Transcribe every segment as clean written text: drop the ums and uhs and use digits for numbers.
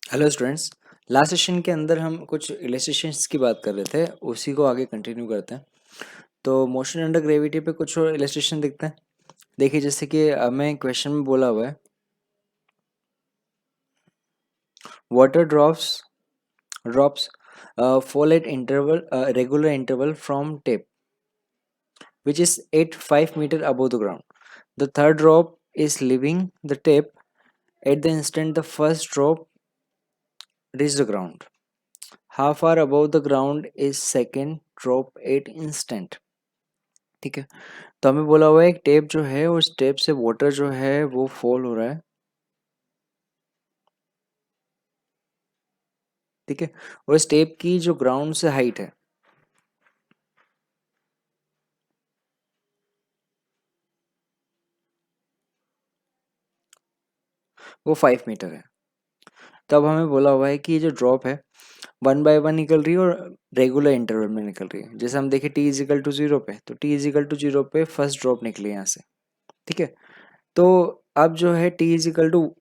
Hello students. Last session के अंदर हम कुछ इलस्ट्रेशंस की बात कर रहे थे, उसी को आगे कंटिन्यू करते हैं। तो मोशन अंडर ग्रेविटी पे कुछ और इलस्ट्रेशन देखते हैं। देखिए, जैसे कि हमें क्वेश्चन में बोला हुआ है, water drops fall eight interval regular interval from tape which is 5 meter above the ground. The third drop is leaving the tape at the instant the first drop reaches the ground. How far above the ground is second drop at instant? ठीक है। तो हमें बोला हुआ है एक tape जो है उस टेप से वाटर जो है वो फॉल हो रहा है। ठीक है। और इस टेप की जो ग्राउंड से हाइट है वो 5 मीटर है। तब हमें बोला हुआ है कि ये जो ड्रॉप है 1 बाय 1 निकल रही है और रेगुलर इंटरवल में निकल रही है। जैसे हम देखें t is equal to zero पे, तो T is equal to zero पे फर्स्ट ड्रॉप निकली यहाँ से। ठीक है। तो अब जो है t is equal to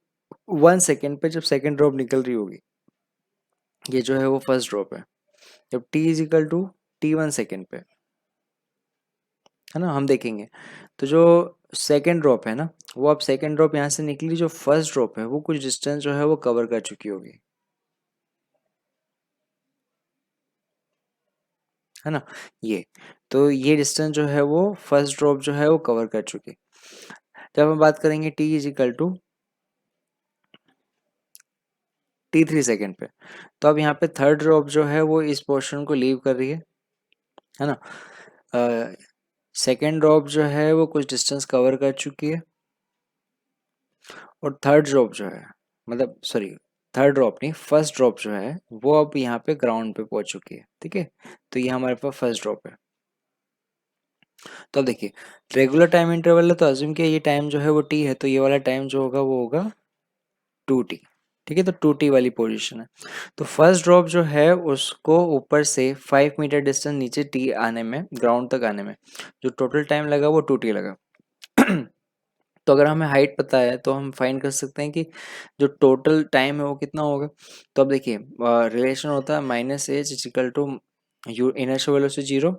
1 second पे जब सेकेंड ड्रॉप निकल रही होगी, ये जो है वो फर्स्ट ड्रॉप है। जब t is equal to T1 second पे, है ना, हम देखेंगे तो जो सेकेंड ड्रॉप है ना, वो अब सेकेंड ड्रॉप यहाँ से निकली, जो फर्स्ट ड्रॉप है वो कुछ डिस्टेंस जो है वो कवर कर चुकी होगी, है ना। ये तो ये डिस्टेंस जो है वो फर्स्ट ड्रॉप जो है वो कवर कर चुकी। जब हम बात करेंगे t is equal to T3 second पे, तो अब यहाँ पे थर्ड ड्रॉप जो है वो इस पोर्शन को लीव कर रही है ना। सेकेंड ड्रॉप जो है वो कुछ डिस्टेंस कवर कर चुकी है, और थर्ड ड्रॉप जो है, मतलब सॉरी, थर्ड ड्रॉप नहीं, फर्स्ट ड्रॉप जो है वो अब यहाँ पे ग्राउंड पे पहुंच चुकी है। ठीक है। तो ये हमारे पास फर्स्ट ड्रॉप है। तो अब देखिए, रेगुलर टाइम इंटरवल है तो अज्यूम किया ये टाइम जो है वो टी है, तो ये वाला टाइम जो होगा वो होगा 2t। ठीक है। तो 2t वाली पोजीशन है। तो फर्स्ट ड्रॉप जो है उसको ऊपर से 5 मीटर डिस्टेंस नीचे टी आने में, ग्राउंड तक आने में जो टोटल टाइम लगा वो 2t लगा। तो अगर हमें हाइट पता है तो हम फाइंड कर सकते हैं कि जो टोटल टाइम है वो कितना होगा। तो अब देखिए, रिलेशन होता है minus h is equal to u inertial velocity zero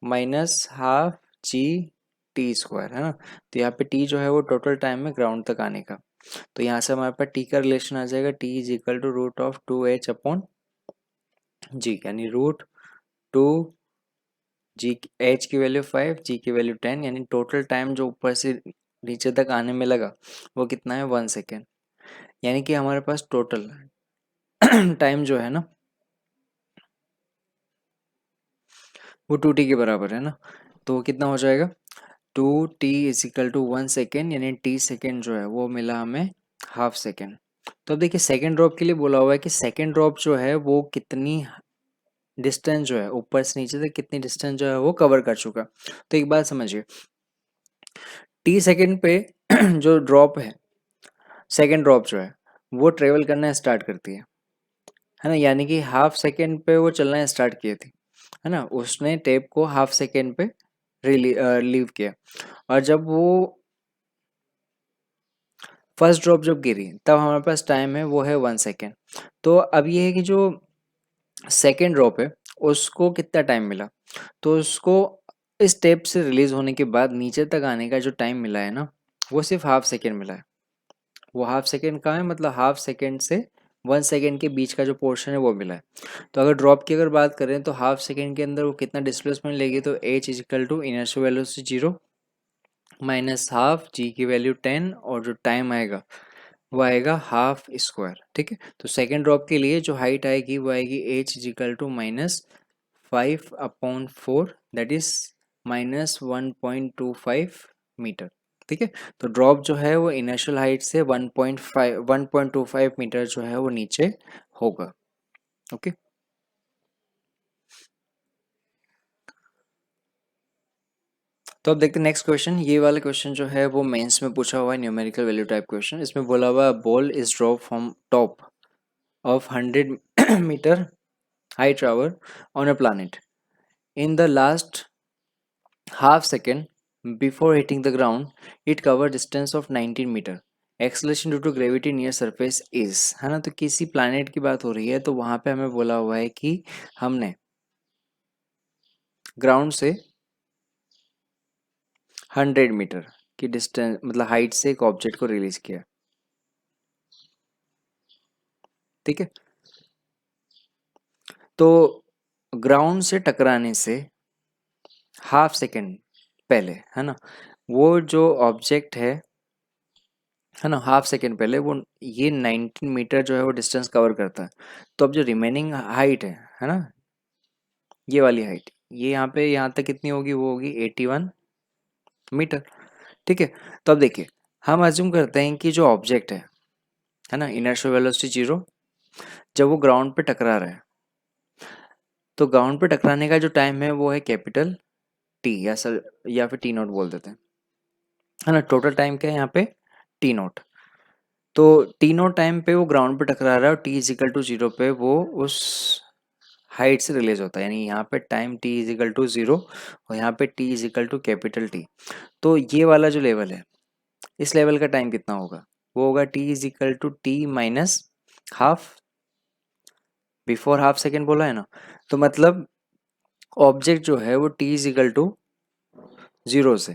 minus half g t square, है ना। तो यहाँ पे टी जो है वो टोटल टाइम है ग्राउंड तक आने का। तो यहाँ से हमारे पास टी का रिलेशन आ जाएगा, T is equal to root of 2h upon G, यानी रूट 2 जी, एच की वैल्यू 5, जी की वैल्यू 10, यानी टोटल टाइम जो ऊपर से नीचे तक आने में लगा वो कितना है, 1 सेकेंड। यानी कि हमारे पास टोटल टाइम जो है ना वो 2t के बराबर है ना। तो कितना हो जाएगा, 2t is equal to 1 second, यानी t सेकेंड जो है वो मिला हमें हाफ सेकेंड। तो अब देखिए, सेकेंड ड्रॉप के लिए बोला हुआ है कि सेकेंड ड्रॉप जो है वो कितनी डिस्टेंस जो है ऊपर से नीचे तक कितनी डिस्टेंस जो है वो कवर कर चुका। तो एक बात समझिए, टी सेकेंड पे जो ड्रॉप है, सेकेंड ड्रॉप जो है वो ट्रेवल करना स्टार्ट करती है ना। यानी कि हाफ सेकेंड पे वो चलना स्टार्ट की थी, है ना। उसने टेप को हाफ सेकेंड पे लीव किया, और जब वो फर्स्ट ड्रॉप जब गिरी तब हमारे पास टाइम है वो है 1 सेकेंड। तो अब ये है कि जो सेकेंड ड्रॉप है उसको कितना टाइम मिला, तो उसको इस टेप से रिलीज होने के बाद नीचे तक आने का जो टाइम मिला है ना, वो सिर्फ हाफ सेकेंड मिला है। वो हाफ सेकेंड का है, मतलब हाफ सेकेंड से 1 सेकेंड के बीच का जो पोर्शन है वो मिला है। तो अगर ड्रॉप की अगर बात करें तो हाफ सेकेंड के अंदर वो कितना डिस्प्लेसमेंट लेगी, तो H is equal to inertial velocity zero minus half G की वैल्यू 10, और जो टाइम आएगा वो आएगा हाफ स्क्वायर। ठीक है। तो सेकेंड ड्रॉप के लिए जो हाइट आएगी वो आएगी h is equal to -5/4, that is -1.25 metre. ठीक है। तो ड्रॉप जो है वो इनिशियल हाइट से 1.25 मीटर जो है वो नीचे होगा। ओके। तो अब देखते हैं नेक्स्ट क्वेश्चन। ये वाला क्वेश्चन जो है वो मेंस में पूछा हुआ है, न्यूमेरिकल वैल्यू टाइप क्वेश्चन। इसमें बोला हुआ ball is drop from top of 100 metre high tower on a planet. In the last half second before hitting the ground, it covered distance of 19 meter. Acceleration due to gravity near surface is, है ना। तो किसी planet की बात हो रही है तो वहां पे हमें बोला हुआ है कि हमने ग्राउंड से 100 मीटर की डिस्टेंस मतलब हाइट से एक ऑब्जेक्ट को रिलीज किया, ठीक है। तो ग्राउंड से टकराने से हाफ सेकेंड पहले, है ना, वो जो ऑब्जेक्ट है ना, हाफ सेकेंड पहले वो ये 19 मीटर जो है वो डिस्टेंस कवर करता है। तो अब जो रिमेनिंग हाइट है ना, ये वाली हाइट, ये यहाँ पे यहाँ तक कितनी होगी, वो होगी 81 मीटर, ठीक है। तो अब देखिए, हम अज्यूम करते हैं कि जो ऑब्जेक्ट है ना, इनर्शियल वेलोसिटी जीरो, जब वो ग्राउंड पे टकरा रहा है तो ग्राउंड पे टकराने का जो टाइम है वो है कैपिटल टी, या सर या फिर टी नॉट बोल देते हैं, है ना। टोटल टाइम क्या है यहाँ पे, टी नॉट। तो टी नॉट टाइम पे वो ग्राउंड पे टकरा रहा है और t is equal to zero पे वो उस हाइट से रिलीज होता है, यानी यहाँ पे time t is equal to zero और यहाँ पे t is equal to capital T. तो ये वाला जो लेवल है, इस लेवल का टाइम कितना होगा, वो होगा t is equal to t minus half, before half second बोला है ना। तो मतलब ऑब्जेक्ट जो है वो T is equal to zero से,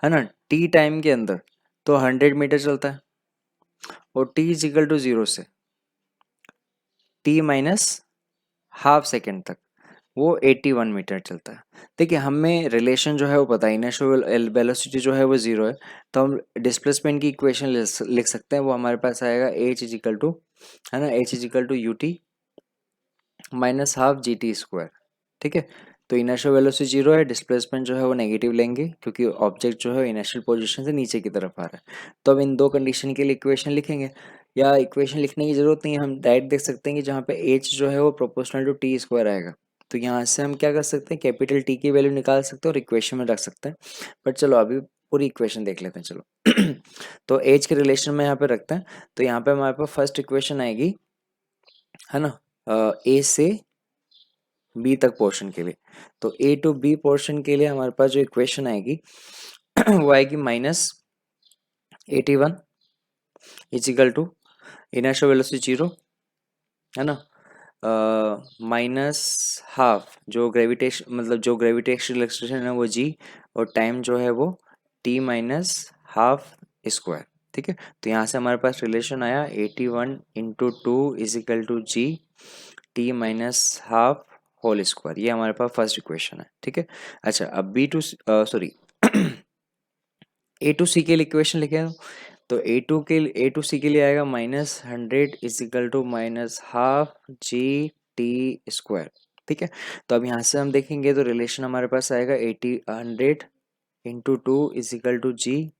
है ना, टी टाइम के अंदर तो 100 मीटर चलता है, और t is equal to zero से टी माइनस हाफ सेकेंड तक वो 81 मीटर चलता है। देखिए, हमें रिलेशन जो है वो पता है, इनिशियल वेलोसिटी जो है वो जीरो है, तो हम डिस्प्लेसमेंट की इक्वेशन लिख सकते हैं। वो हमारे पास आएगा एच इज इक्वल टू, है ना, h is equal to u t minus half g t square, ठीक है। तो इनिशियल वेलोसिटी जीरो है, डिस्प्लेसमेंट जो है वो नेगेटिव लेंगे क्योंकि ऑब्जेक्ट जो है इनिशियल पोजीशन से नीचे की तरफ आ रहा है। तो अब इन दो कंडीशन के लिए इक्वेशन लिखेंगे, या इक्वेशन लिखने की जरूरत नहीं है, हम डायरेक्ट देख सकते हैं कि जहाँ पे एच जो है वो प्रोपोर्शनल टू टी स्क्वायर आएगा। तो यहाँ से हम क्या कर सकते हैं, कैपिटल टी की वैल्यू निकाल सकते हैं और इक्वेशन में रख सकते हैं। बट चलो अभी पूरी इक्वेशन देख लेते हैं, चलो। तो एच के रिलेशन में यहाँ पे रखते हैं। तो यहाँ पे हमारे पास फर्स्ट इक्वेशन आएगी, है ना, ए से बी तक पोर्शन के लिए। तो ए टू बी पोर्शन के लिए हमारे पास जो इक्वेशन आएगी वो आएगी -81 is equal to inertial velocity zero, है ना, माइनस हाफ जो ग्रेविटेशन मतलब जो ग्रेविटेशनल एक्सलेशन है वो जी, और टाइम जो है वो टी माइनस हाफ स्क्वायर, ठीक है। तो यहाँ से हमारे पास रिलेशन आया 81 into two is equal to g t minus half whole square, ये हमारे पास फर्स्ट इक्वेशन है, ठीक है। अच्छा, अब B to sorry A to C के लिए इक्वेशन लिखे हैं, तो ए टू सी के लिए आएगा -100 is equal to minus half g t square, ठीक है। तो अब यहाँ से हम देखेंगे तो रिलेशन हमारे पास आएगा 100 into two is equal to g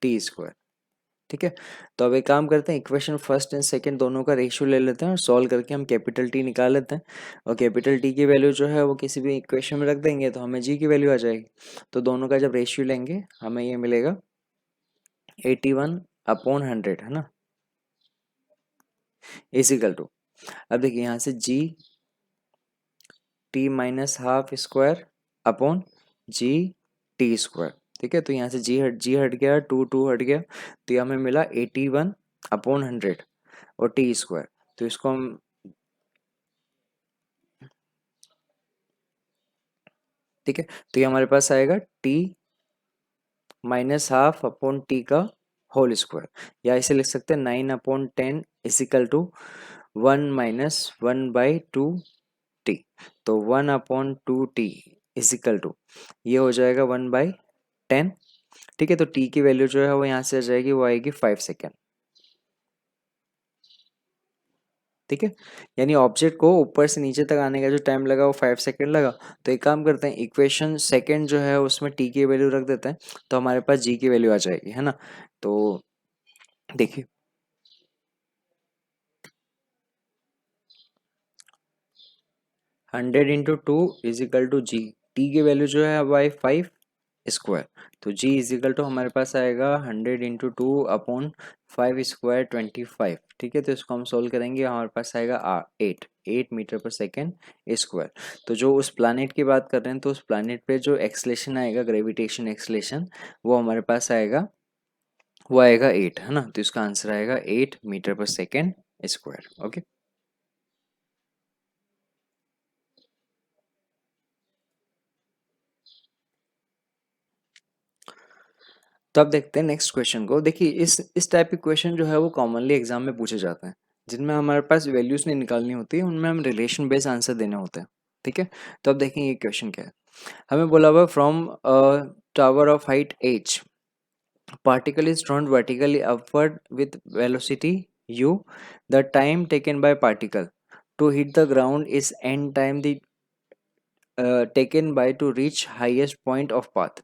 t square, ठीक है। तो अब एक काम करते हैं, इक्वेशन फर्स्ट एंड सेकंड दोनों का रेशियो ले लेते हैं और सॉल्व करके हम कैपिटल टी निकाल लेते हैं। और कैपिटल टी की वैल्यू जो है वो किसी भी इक्वेशन में रख देंगे तो हमें जी की वैल्यू आ जाएगी। तो दोनों का जब रेशियो लेंगे हमें ये मिलेगा 81/100, है ना, इजिकल टू, अब देखिए यहाँ से जी t minus half square upon जी टी स्क्वायर, ठीक है। तो यहाँ से जी हट गया, टू हट गया, तो ये हमें मिला 81/100 और टी स्क्वायर। तो इसको हम, ठीक है, तो ये हमारे पास आएगा T minus half upon T का होल स्क्वायर, या इसे लिख सकते हैं 9/10 इजिकल टू 1 - 1/2 टी। तो 1/2 टी इजिकल टू ये हो जाएगा 1/10, ठीक है। तो टी की वैल्यू जो है वो यहाँ से आ जाएगी, वो आएगी 5 सेकेंड, ठीक है। यानी ऑब्जेक्ट को ऊपर से नीचे तक आने का जो टाइम लगा वो 5 सेकेंड लगा। तो एक काम करते हैं, इक्वेशन सेकेंड जो है उसमें टी की वैल्यू रख देते हैं, तो हमारे पास जी की वैल्यू आ जाएगी, है ना। तो देखिए, 100 × 2 इजिकल टू जी, टी की वैल्यू जो है अब आई 5 स्क्वायर, तो जी इजिकल टू हमारे पास आएगा 100 × 2/5 स्क्वायर 25, ठीक है। तो इसको हम सोल्व करेंगे, हमारे पास आएगा 8 मीटर पर सेकेंड स्क्वायर। तो जो उस प्लानिट की बात कर रहे हैं, तो उस प्लानिट पे जो एक्सलेशन आएगा, ग्रेविटेशन एक्सलेशन, वो हमारे पास आएगा वो आएगा 8, है ना, तो इसका आंसर आएगा 8 मीटर पर सेकेंड स्क्वायर। ओके, तो अब देखते हैं नेक्स्ट क्वेश्चन को। देखिए इस टाइप के क्वेश्चन जो है वो कॉमनली एग्जाम में पूछे जाते हैं, जिनमें हमारे पास वैल्यूज नहीं निकालनी होती है, उनमें हम रिलेशन बेस्ड आंसर देने होते हैं। ठीक है, तो अब देखें ये क्वेश्चन क्या है। हमें बोला हुआ from tower of height h particle is thrown vertically upward with velocity u. The time taken by particle to hit the ground is n time the taken by to reach highest point of path.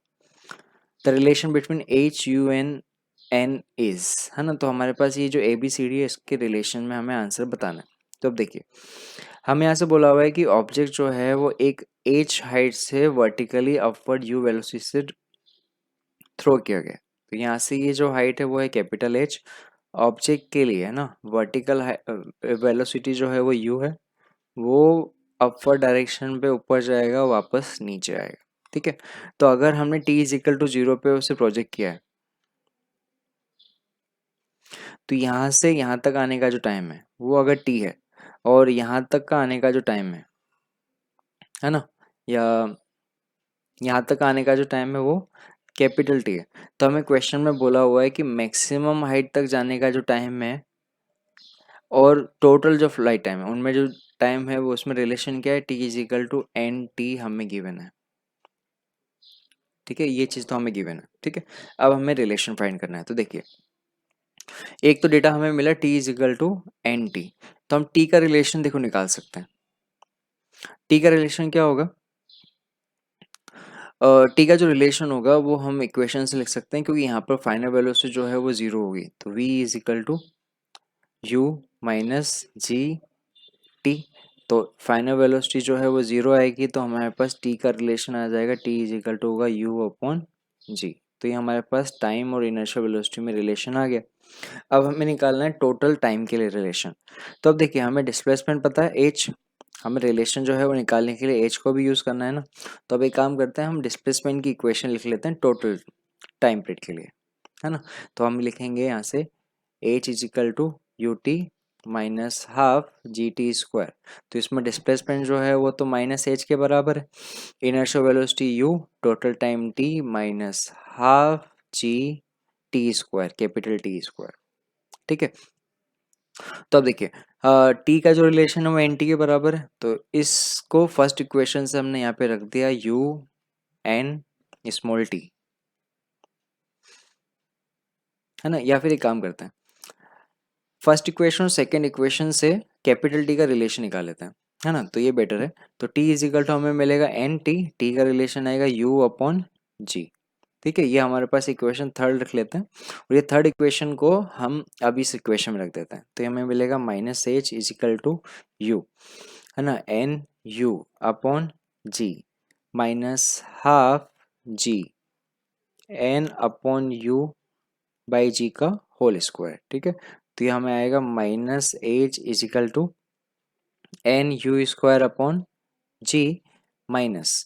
The relation between h u and n is, है ना। तो हमारे पास ये जो A B C D है, इसके relation में हमें आंसर बताना है। तो अब देखिए, हमें यहाँ से बोला हुआ है कि ऑब्जेक्ट जो है वो एक h हाइट से वर्टिकली अपवर्ड u वेलोसिटी से थ्रो किया गया। तो यहाँ से ये जो हाइट है वो है कैपिटल एच। ऑब्जेक्ट के लिए, है ना, वर्टिकल वेलोसिटी जो है वो u है, वो अपवर्ड डायरेक्शन पे ऊपर जाएगा, वापस नीचे आएगा। ठीक है, तो अगर हमने t इज इक्वल टू 0 पे उसे प्रोजेक्ट किया है, तो यहाँ से यहाँ तक आने का जो टाइम है वो अगर t है, और यहाँ तक का आने का जो टाइम है ना, या यहाँ तक आने का जो टाइम है वो कैपिटल टी है। तो हमें क्वेश्चन में बोला हुआ है कि मैक्सिमम हाइट तक जाने का जो टाइम है और टोटल जो फ्लाइट टाइम है, उनमें जो टाइम है वो उसमें रिलेशन क्या है, t is equal to n t हमें गिवन है। ठीक है, ये चीज़ तो हमें गिवन है। ठीक है, अब हमें रिलेशन फाइंड करना है। तो देखिए, एक तो डेटा हमें मिला t is equal to n t, तो हम टी का रिलेशन देखो निकाल सकते हैं। टी का रिलेशन क्या होगा, टी का जो रिलेशन होगा वो हम इक्वेशन से लिख सकते हैं, क्योंकि यहाँ पर फाइनल वेलोसिटी जो है वो जीरो होगी। तो v is equal to u minus g t. तो फाइनल वेलोसिटी जो है वो जीरो आएगी, तो हमारे पास टी का रिलेशन आ जाएगा, टी इज इक्वल टू होगा यू अपॉन जी। तो ये हमारे पास टाइम और इनर्शियल वेलोसिटी में रिलेशन आ गया। अब हमें निकालना है टोटल टाइम के लिए रिलेशन। तो अब देखिए, हमें डिस्प्लेसमेंट पता है एच, हमें रिलेशन जो है वो निकालने के लिए एच को भी यूज़ करना है ना। तो अब एक काम करते हैं, हम डिस्प्लेसमेंट की इक्वेशन लिख लेते हैं टोटल टाइम पीरियड के लिए, है ना। तो हम लिखेंगे यहाँ से h is equal to u t minus half g t square. तो इसमें डिस्प्लेसमेंट जो है वो तो माइनस एच के बराबर है, inertial velocity you, total time T minus half g t square, capital T square. ठीक है, तो अब देखिए, टी का जो रिलेशन है वो एन टी के बराबर है, तो इसको फर्स्ट इक्वेशन से हमने यहाँ पे रख दिया यू एन स्मॉल टी, है ना। या फिर एक काम करते हैं, फर्स्ट इक्वेशन और सेकेंड इक्वेशन से कैपिटल टी का रिलेशन निकाल लेते हैं, है ना, तो ये बेटर है। तो टी इज इक्वल टू हमें मिलेगा एन टी, टी का रिलेशन आएगा यू अपॉन जी। ठीक है, ये हमारे पास इक्वेशन थर्ड रख लेते हैं, और ये थर्ड इक्वेशन को हम अब इस इक्वेशन में रख देते हैं। तो ये हमें मिलेगा minus H is equal to U, है ना, N U upon G minus half G N upon U by G का होल स्क्वायर। ठीक है, तो ये हमें आएगा minus H is equal to N U square upon G minus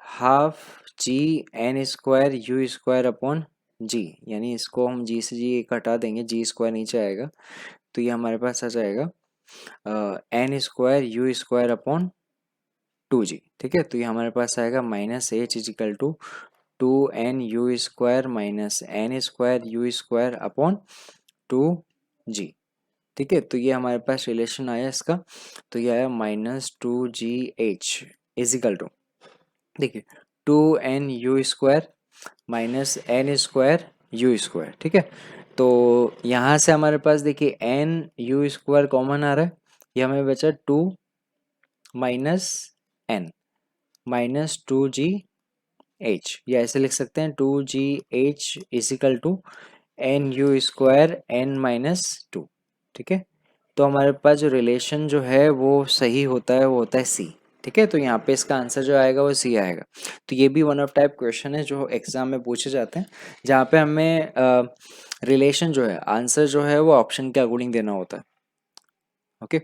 half G N square U square upon G, यानी इसको हम जी से जी एक हटा देंगे, जी स्क्वायर नीचे आएगा, तो ये हमारे पास आ जाएगा N square U square upon two G. ठीक है, तो ये हमारे पास आएगा minus H is equal to two N U square minus N square U square upon two G. ठीक है, तो ये हमारे पास रिलेशन आया इसका, तो ये आया minus two G H is equal to, देखिए, two N U square minus N square U square. ठीक है, तो यहाँ से हमारे पास देखिए एन यू स्क्वायर कॉमन आ रहा है, ये हमें बचा two minus N minus two G H, या ऐसे लिख सकते हैं two G H is equal to N U square N minus two. ठीक है, तो हमारे पास जो रिलेशन जो है वो सही होता है, वो होता है सी। ठीक है, तो यहाँ पे इसका आंसर जो आएगा वो सी आएगा। तो ये भी वन ऑफ टाइप क्वेश्चन है जो एग्जाम में पूछे जाते हैं, जहाँ पे हमें रिलेशन जो है, आंसर जो है वो ऑप्शन के अकॉर्डिंग देना होता है। ओके,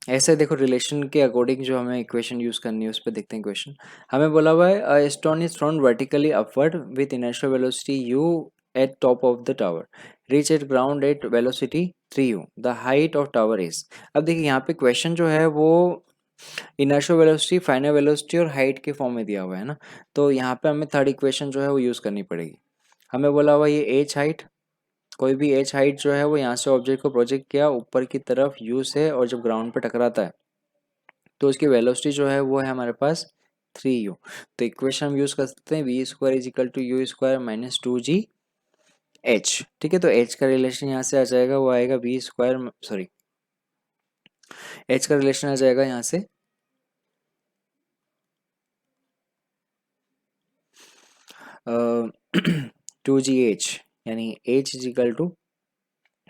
ऐसे देखो रिलेशन के अकॉर्डिंग जो हमें इक्वेशन यूज करनी है उस पर देखते हैं क्वेश्चन। हमें बोला हुआ है stone is thrown vertically upward with inertial velocity you eight top of the tower, reach at ground eight velocity 3u, the height of tower is. अब देखिए यहाँ पे क्वेश्चन जो है वो इनर्शियल वेलोसिटी, फाइनल वेलोसिटी और हाइट के form में दिया हुआ है ना, तो यहाँ पे हमें थर्ड इक्वेशन जो है वो यूज करनी पड़ेगी। हमें बोला हुआ ये एच हाइट, कोई भी एच हाइट जो है वो यहाँ से ऑब्जेक्ट को प्रोजेक्ट किया ऊपर की तरफ यू से, और जब ग्राउंड पे टकराता है तो उसकी वेलोसिटी जो है वो है हमारे पास 3u। तो इक्वेशन हम यूज कर सकते हैं v square is equal to u square minus 2g h. ठीक है, तो एच का रिलेशन यहाँ से आ जाएगा, वो आएगा वी स्क्वायर, सॉरी एच का रिलेशन आ जाएगा यहाँ से 2gh, यानी h इज इक्वल टू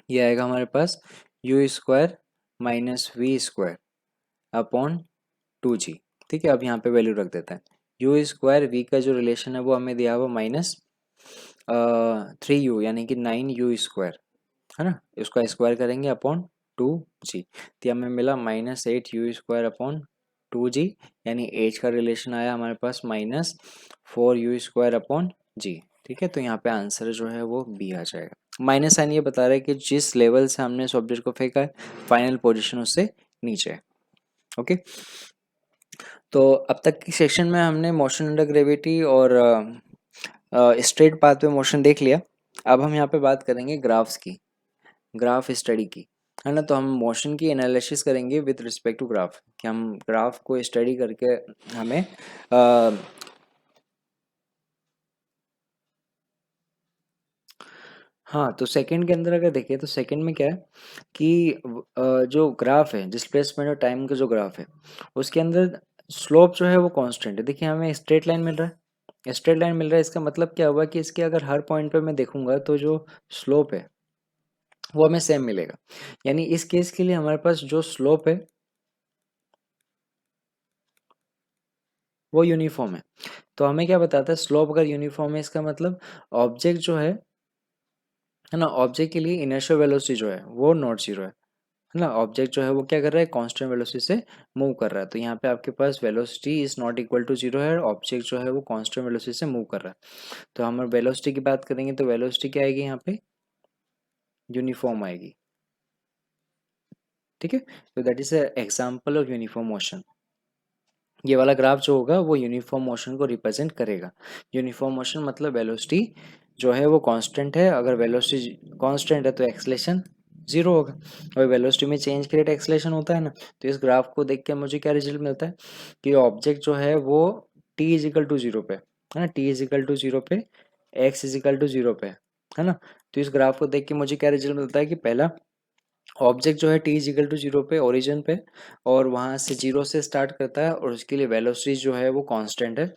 ये आएगा हमारे पास U square minus V square upon 2g। ठीक है, अब यहाँ पे वैल्यू रख देता है, यू स्क्वायर वी का जो रिलेशन है वो हमें दिया हुआ माइनस 3u, यानी कि 9u स्क्वायर, है ना, इसका स्क्वायर करेंगे अपॉन 2g, तो हमें मिला minus 8u square upon 2g, यानी h का रिलेशन आया हमारे पास minus 4u square upon g। ठीक है, तो यहाँ पे आंसर जो है वो बी आ जाएगा। माइनस साइन ये बता रहा है कि जिस लेवल से हमने इस ऑब्जेक्ट को फेंका है फाइनल पोजीशन उससे नीचे है। ओके, तो अब तक की सेक्शन में हमने मोशन अंडर ग्रेविटी और स्ट्रेट पाथ पे मोशन देख लिया। अब हम यहाँ पे बात करेंगे ग्राफ्स की, ग्राफ स्टडी की, है ना। तो हम मोशन की एनालिसिस करेंगे विद रिस्पेक्ट टू ग्राफ, कि हम ग्राफ को स्टडी करके हमें हाँ, तो सेकंड के अंदर अगर देखिए तो सेकंड में क्या है कि जो ग्राफ है, डिस्प्लेसमेंट और टाइम का जो ग्राफ है उसके अंदर स्लोप जो है वो कांस्टेंट है। देखिए हमें स्ट्रेट लाइन मिल रहा है, स्ट्रेट लाइन मिल रहा है, इसका मतलब क्या हुआ कि इसके अगर हर पॉइंट पे मैं देखूंगा तो जो स्लोप है वो हमें सेम मिलेगा। यानी इस केस के लिए हमारे पास जो स्लोप है वो यूनिफॉर्म है। तो हमें क्या बताता है, स्लोप अगर यूनिफॉर्म है इसका मतलब ऑब्जेक्ट जो है ना, ऑब्जेक्ट के लिए इनर्शियल वेलोसिटी जो है वो नॉट जीरो है ना। ऑब्जेक्ट जो है वो क्या कर रहा है, कांस्टेंट वेलोसिटी से मूव कर रहा है। तो यहाँ पे आपके पास velocity is not equal to zero है, ऑब्जेक्ट जो है वो कांस्टेंट वेलोसिटी से मूव कर रहा है। तो हम वेलोसिटी की बात करेंगे तो वेलोसिटी क्या आएगी यहाँ पे, यूनिफॉर्म आएगी। ठीक है, तो that is example of uniform motion. ये वाला ग्राफ जो होगा वो यूनिफॉर्म मोशन को रिप्रेजेंट करेगा। यूनिफॉर्म मोशन मतलब वेलोसिटी जो है वो कांस्टेंट है, अगर वेलोसिटी कांस्टेंट है तो एक्सेलेरेशन जीरो होगा, और वेलोसिटी में चेंज के रेट एक्सेलेरेशन होता है ना। तो इस ग्राफ को देख के मुझे क्या रिजल्ट मिलता है कि ऑब्जेक्ट जो है वो T is equal to zero पे है ना, T is equal to zero पे, X is equal to zero पे, है ना। तो इस ग्राफ को देख के मुझे क्या रिजल्ट मिलता है कि पहला ऑब्जेक्ट जो है t is equal to zero पे ओरिजिन पे, और वहां से जीरो से स्टार्ट करता है, और उसके लिए वेलोसिटी जो है वो कांस्टेंट है,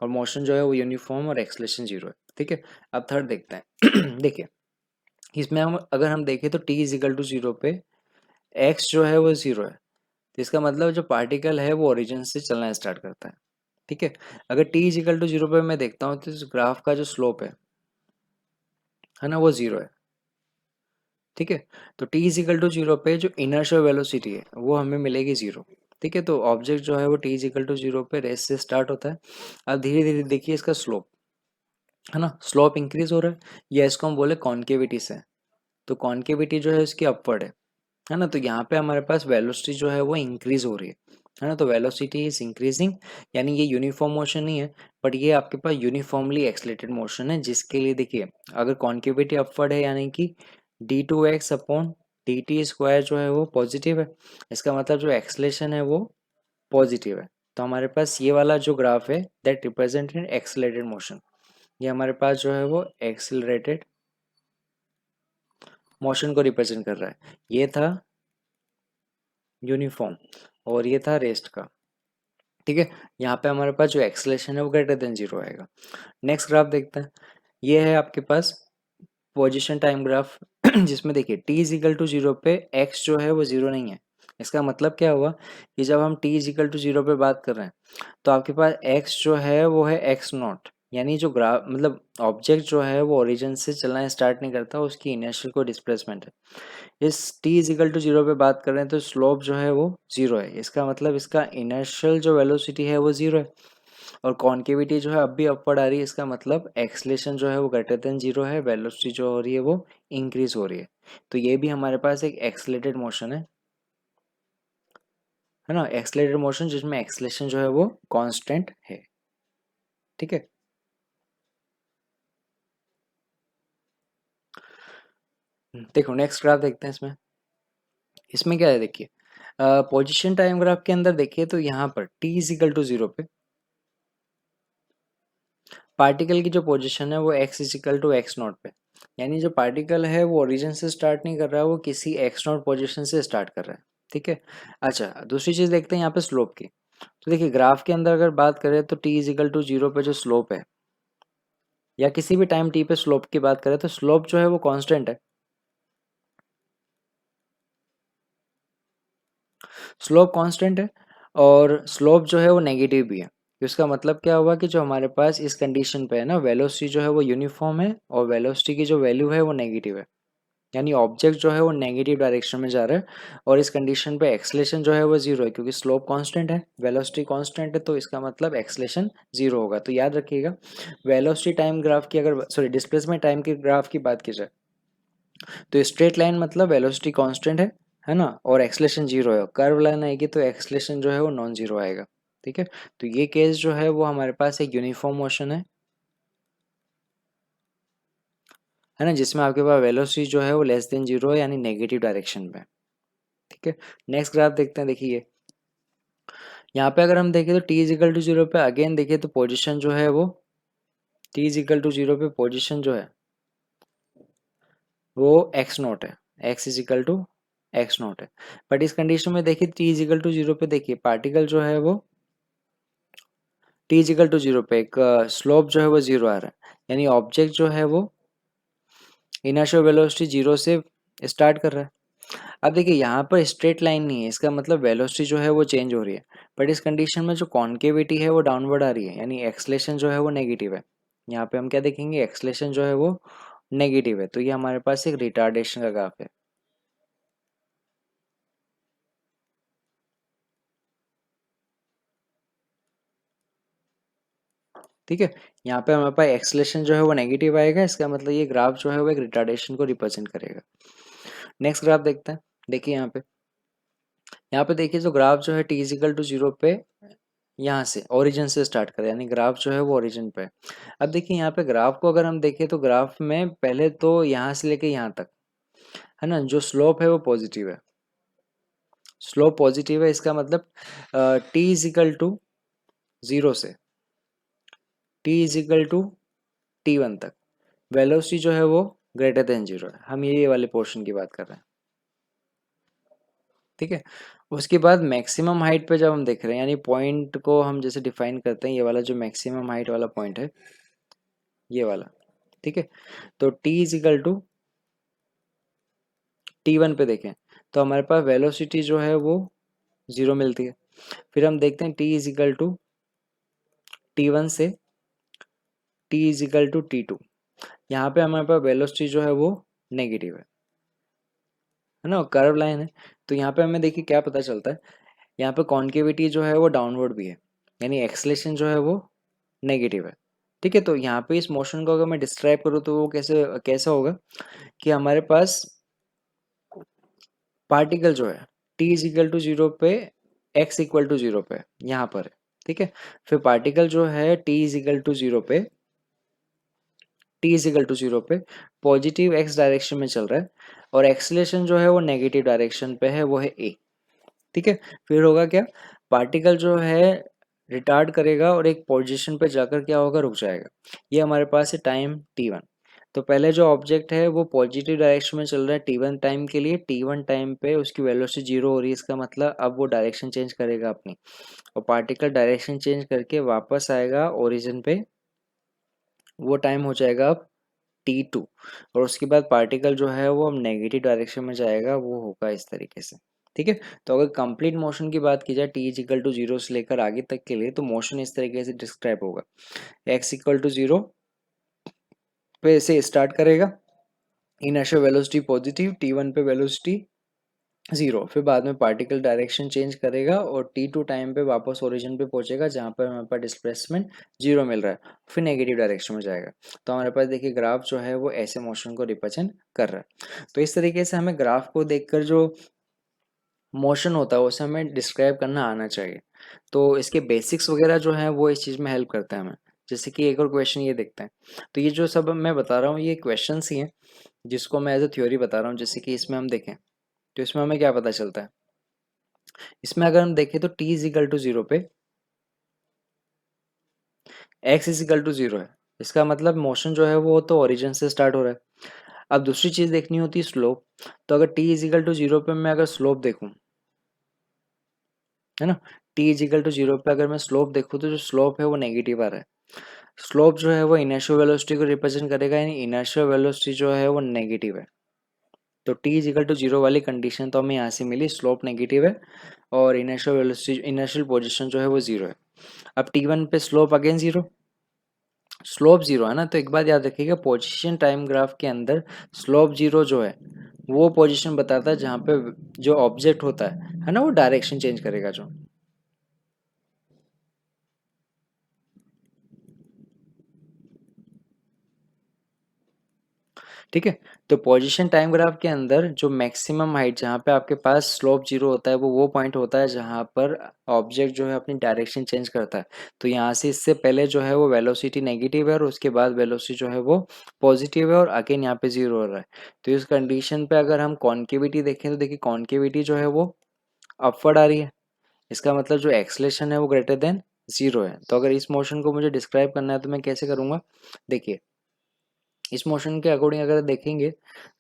और मोशन जो है वो यूनिफॉर्म और एक्सेलेरेशन जीरो है। ठीक है, अब थर्ड देखते हैं देखिए इसमें हम अगर हम देखें तो T is equal to zero पे एक्स जो है वो जीरो है, तो इसका मतलब जो पार्टिकल है वो ओरिजिन से चलना स्टार्ट करता है। ठीक है, अगर T is equal to zero पे मैं देखता हूँ तो इस ग्राफ का जो स्लोप है ना, वो जीरो है। ठीक है, तो T is equal to zero पे जो इनर्शियल वेलोसिटी है वो हमें मिलेगी जीरो। ठीक है, तो ऑब्जेक्ट जो है वो T is equal to zero पे रेस से स्टार्ट होता है। अब धीरे धीरे देखिए इसका स्लोप, है ना, स्लोप इंक्रीज हो रहा है, या इसको हम बोले कॉन्केविटी से, तो कॉन्केविटी जो है इसकी अपवर्ड है ना। तो यहाँ पे हमारे पास वेलोसिटी जो है वो इंक्रीज हो रही है ना, तो वेलोसिटी इज इंक्रीजिंग, यानी ये यूनिफॉर्म मोशन नहीं है, बट ये आपके पास यूनिफॉर्मली एक्सलेटेड मोशन है, जिसके लिए देखिए अगर कॉन्केविटी अपवर्ड है यानी कि d two x upon d t square जो है वो पॉजिटिव है, इसका मतलब जो एक्सलेशन है वो पॉजिटिव है। तो हमारे पास ये वाला जो ग्राफ है that represent in accelerated motion, ये हमारे पास जो है वो एक्सिलरेटेड मोशन को रिप्रेजेंट कर रहा है। ये था यूनिफॉर्म और ये था रेस्ट का। ठीक है, यहाँ पे हमारे पास जो एक्सेलेरेशन है वो ग्रेटर देन जीरो आएगा। नेक्स्ट ग्राफ देखते हैं, ये है आपके पास पोजीशन टाइम ग्राफ जिसमें देखिए t is equal to zero पे एक्स जो है वो जीरो नहीं है। इसका मतलब क्या हुआ कि जब हम t is equal to zero पे बात कर रहे हैं तो आपके पास एक्स जो है वो है एक्स नॉट, यानी जो ग्राफ मतलब ऑब्जेक्ट जो है वो ओरिजिन से चलना स्टार्ट नहीं करता, उसकी इनिशियल को डिस्प्लेसमेंट है। इस t is equal to zero पे बात कर रहे हैं तो स्लोप जो है वो जीरो है, इसका मतलब इसका इनिशियल जो वेलोसिटी है वो जीरो है, और कॉन्केविटी जो है अब भी अपवर्ड आ रही है, इसका मतलब एक्सलेशन जो है वो ग्रेटर देन जीरो है, वेलोसिटी जो हो रही है वो इंक्रीज हो रही है। तो ये भी हमारे पास एक एक्सलेटेड मोशन है ना, एक्सलेटेड मोशन जिसमें एक्सलेशन जो है वो कांस्टेंट है। ठीक है, देखो नेक्स्ट ग्राफ देखते हैं। इसमें इसमें क्या है देखिए, पोजीशन टाइम ग्राफ के अंदर देखिए तो यहाँ पर t is equal to zero पे पार्टिकल की जो पोजीशन है वो x is equal to x not पे, यानी जो पार्टिकल है वो ओरिजिन से स्टार्ट नहीं कर रहा है, वो किसी एक्स नॉट पोजिशन से स्टार्ट कर रहा है। ठीक है, अच्छा दूसरी चीज देखते हैं यहाँ पे स्लोप की। तो देखिए ग्राफ के अंदर अगर बात करें तो t is equal to zero पे जो स्लोप है, या किसी भी टाइम t पे स्लोप की बात करें तो स्लोप जो है वो कांस्टेंट है, स्लोप कांस्टेंट है, और स्लोप जो है वो नेगेटिव भी है। तो इसका मतलब क्या हुआ कि जो हमारे पास इस कंडीशन पे है ना, वेलोसिटी जो है वो यूनिफॉर्म है और वेलोसिटी की जो वैल्यू है वो नेगेटिव है, यानी ऑब्जेक्ट जो है वो नेगेटिव डायरेक्शन में जा रहा है, और इस कंडीशन पे एक्सलेशन जो है वो जीरो है, क्योंकि स्लोप कांस्टेंट है, वेलोसिटी कांस्टेंट है, तो इसका मतलब एक्सलेशन जीरो होगा। तो याद रखिएगा, वेलोसिटी टाइम ग्राफ की अगर सॉरी डिस्प्लेसमेंट टाइम के ग्राफ की बात की जाए तो स्ट्रेट लाइन मतलब वेलोसिटी कांस्टेंट है ना, और एक्सलेशन जीरो है। कर्व लाइन आएगी तो एक्सलेशन जो है वो नॉन जीरो आएगा। ठीक है, तो ये केस जो है वो हमारे पास एक यूनिफॉर्म मोशन है ना, जिसमें आपके पास वेलोसिटी जो है वो लेस देन जीरो है, यानी नेगेटिव डायरेक्शन में। ठीक है, नेक्स्ट ग्राफ देखते हैं। देखिए यहाँ पे अगर हम देखें तो t इजिकल टू जीरो पे अगेन देखिए तो पोजीशन जो है वो t इजिकल टू जीरो पे पोजीशन जो है वो x नॉट है, x is equal to x not है। बट इस कंडीशन में देखिए t इजिकल टू जीरो पे देखिए पार्टिकल जो है वो t इजिकल टू जीरो पे एक स्लोप जो है वो जीरो आ रहा है, यानी ऑब्जेक्ट जो है वो इनर्शियल वेलोसिटी जीरो से स्टार्ट कर रहा है। अब देखिए यहाँ पर स्ट्रेट लाइन नहीं है, इसका मतलब वेलोसिटी जो है वो चेंज हो रही है, बट इस कंडीशन में जो कॉन्केविटी है वो डाउनवर्ड आ रही है, यानी एक्सलेशन जो है वो नेगेटिव है। यहाँ पे हम क्या देखेंगे, एक्सलेशन जो है वो नेगेटिव है, तो ये हमारे पास एक रिटार्डेशन का ग्राफ है। ठीक है, यहाँ पे हमारे पास एक्सलेशन जो है वो नेगेटिव आएगा, इसका मतलब ये ग्राफ जो है वो एक रिटार्डेशन को रिप्रेजेंट करेगा। नेक्स्ट ग्राफ देखते हैं। देखिए यहाँ पे देखिए जो ग्राफ जो है टी इजिकल टू जीरो पे यहाँ से ओरिजिन से स्टार्ट करें, यानी ग्राफ जो है वो ओरिजिन पे है। अब देखिए यहाँ पे ग्राफ को अगर हम देखें तो ग्राफ में पहले तो यहाँ से लेके यहाँ तक है ना, जो स्लोप है वो पॉजिटिव है, स्लोप पॉजिटिव है, इसका मतलब टी इजिकल टू जीरो से t is equal to t one तक वेलोसिटी जो है वो ग्रेटर देन जीरो है। हम ये वाले पोर्शन की बात कर रहे हैं। ठीक है, उसके बाद मैक्सिमम हाइट पे जब हम देख रहे हैं, यानी पॉइंट को हम जैसे डिफाइन करते हैं, ये वाला जो मैक्सिमम हाइट वाला पॉइंट है ये वाला। ठीक है, तो t is equal to t one पे देखें तो हमारे पास वेलोसिटी जो है वो जीरो मिलती है। फिर हम देखते हैं t is equal to t one से t is equal to T two, यहाँ पे हमारे पास वेलोसिटी जो है वो नेगेटिव है ना, कर्व लाइन है। तो यहाँ पे हमें देखिए क्या पता चलता है, यहाँ पे कॉन्केविटी जो है वो डाउनवर्ड भी है, यानी एक्सलेशन जो है वो नेगेटिव है। ठीक है, तो यहाँ पे इस मोशन को अगर मैं डिस्क्राइब करूँ तो वो कैसे कैसा होगा कि हमारे पास पार्टिकल जो है t is equal to zero पे x इक्वल टू जीरो पे यहाँ पर है। ठीक है, फिर पार्टिकल जो है t is equal to zero पे t is equal to zero पे पॉजिटिव x डायरेक्शन में चल रहा है, और एक्सलेशन जो है वो नेगेटिव डायरेक्शन पे है, वो है a। ठीक है, फिर होगा क्या, पार्टिकल जो है रिटार्ड करेगा और एक पोजीशन पे जाकर क्या होगा, रुक जाएगा। ये हमारे पास है टाइम t1। तो पहले जो ऑब्जेक्ट है वो पॉजिटिव डायरेक्शन में चल रहा है t1 टाइम के लिए, t1 टाइम पे उसकी वेलोसिटी जीरो हो रही है, इसका मतलब अब वो डायरेक्शन चेंज करेगा अपनी, और पार्टिकल डायरेक्शन चेंज करके वापस आएगा ओरिजिन पे, वो टाइम हो जाएगा अब t2, और उसके बाद पार्टिकल जो है वो अब नेगेटिव डायरेक्शन में जाएगा, वो होगा इस तरीके से। ठीक है। तो अगर कंप्लीट मोशन की बात की जाए t is equal to zero से लेकर आगे तक के लिए, तो मोशन इस तरीके से डिस्क्राइब होगा, एक्स इक्वल टू जीरो पे से स्टार्ट करेगा, inertial velocity positive, T one पे वेलोसिटी जीरो, फिर बाद में पार्टिकल डायरेक्शन चेंज करेगा और टी टू टाइम पे वापस ओरिजिन पे पहुंचेगा जहाँ पर हमारे पास डिस्प्लेसमेंट जीरो मिल रहा है, फिर नेगेटिव डायरेक्शन में जाएगा। तो हमारे पास देखिए ग्राफ जो है वो ऐसे मोशन को रिप्रेजेंट कर रहा है। तो इस तरीके से हमें ग्राफ को देखकर जो मोशन होता है उसे हमें डिस्क्राइब करना आना चाहिए। तो इसके बेसिक्स वगैरह जो है वो इस चीज़ में हेल्प करता है हमें। जैसे कि एक और क्वेश्चन ये देखते हैं, तो ये जो सब मैं बता रहा हूँ ये क्वेश्चन ही हैं जिसको मैं एज अ थ्योरी बता रहा हूँ। जैसे कि इसमें हम देखें तो इसमें हमें क्या पता चलता है, इसमें अगर हम देखें तो T is equal to zero पे X is equal to zero है, इसका मतलब मोशन जो है वो तो ओरिजिन से स्टार्ट हो रहा है। अब दूसरी चीज देखनी होती है स्लोप, तो अगर T is equal to zero पे मैं अगर स्लोप देखूं, है ना, T is equal to zero पे अगर मैं स्लोप देखूं तो जो स्लोप है वो नेगेटिव आ रहा है। स्लोप जो है वो इनर्शियल वेलोसिटी को रिप्रेजेंट करेगा, यानी इनर्शियल वेलोसिटी जो है वो नेगेटिव है। तो T is equal to zero वाली कंडीशन तो हमें यहाँ से मिली, स्लोप नेगेटिव है और इनर्शियल वेलोसिटी इनर्शियल पोजीशन जो है वो जीरो है। अब टी वन पे slope again zero, slope zero है ना, तो एक बात याद रखिएगा पोजीशन टाइम ग्राफ के अंदर स्लोप जीरो जो है वो पोजीशन बताता है जहाँ पे जो ऑब्जेक्ट होता है ना, वो डायरेक्शन चेंज करेगा जो। ठीक है। तो पोजीशन टाइम ग्राफ के अंदर जो मैक्सिमम हाइट जहाँ पे आपके पास स्लोप जीरो होता है वो पॉइंट होता है जहाँ पर ऑब्जेक्ट जो है अपनी डायरेक्शन चेंज करता है। तो यहाँ से इससे पहले जो है वो वेलोसिटी नेगेटिव है और उसके बाद वेलोसिटी जो है वो पॉजिटिव है और अगेन यहाँ पे जीरो हो रहा है। तो इस कंडीशन पे अगर हम कॉन्केविटी देखें तो देखिए कॉन्केविटी जो है वो अपवर्ड आ रही है, इसका मतलब जो एक्सलेशन है वो ग्रेटर देन जीरो है। तो अगर इस मोशन को मुझे डिस्क्राइब करना है तो मैं कैसे करूँगा, देखिए इस मोशन के अकॉर्डिंग अगर देखेंगे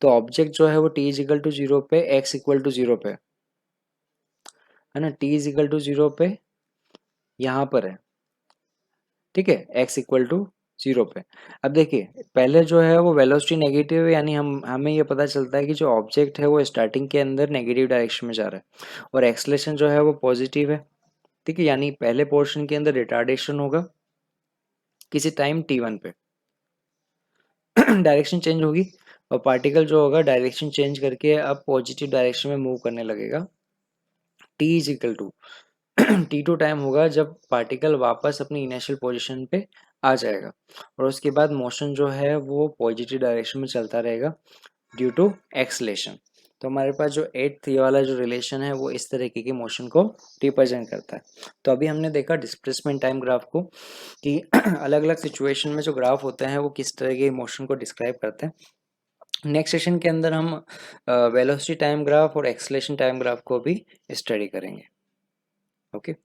तो ऑब्जेक्ट जो है वो T is equal to zero पे एक्स इक्वल टू जीरो पे है ना, T is equal to zero पे यहाँ पर है, ठीक है, एक्स इक्वल टू जीरो पे। अब देखिए पहले जो है वो वेलोसिटी नेगेटिव है, यानी हम हमें ये पता चलता है कि जो ऑब्जेक्ट है वो स्टार्टिंग के अंदर नेगेटिव डायरेक्शन में जा रहा है और एक्सलेशन जो है वो पॉजिटिव है। ठीक है, यानी पहले पोर्शन के अंदर रिटार्डेशन होगा किसी टाइम टी वन पे डायरेक्शन चेंज होगी और पार्टिकल जो होगा डायरेक्शन चेंज करके अब पॉजिटिव डायरेक्शन में मूव करने लगेगा। T is equal to T two time होगा जब पार्टिकल वापस अपनी इनिशियल पोजीशन पे आ जाएगा और उसके बाद मोशन जो है वो पॉजिटिव डायरेक्शन में चलता रहेगा ड्यू टू एक्सलेशन। तो हमारे पास जो एट्थ ये वाला जो रिलेशन है वो इस तरीके के मोशन को रिप्रेजेंट करता है। तो अभी हमने देखा डिस्प्लेसमेंट टाइम ग्राफ को कि अलग अलग सिचुएशन में जो ग्राफ होते हैं वो किस तरह के मोशन को डिस्क्राइब करते हैं। नेक्स्ट सेशन के अंदर हम वेलोसिटी टाइम ग्राफ और एक्सलेशन टाइम ग्राफ को भी स्टडी करेंगे। ओके।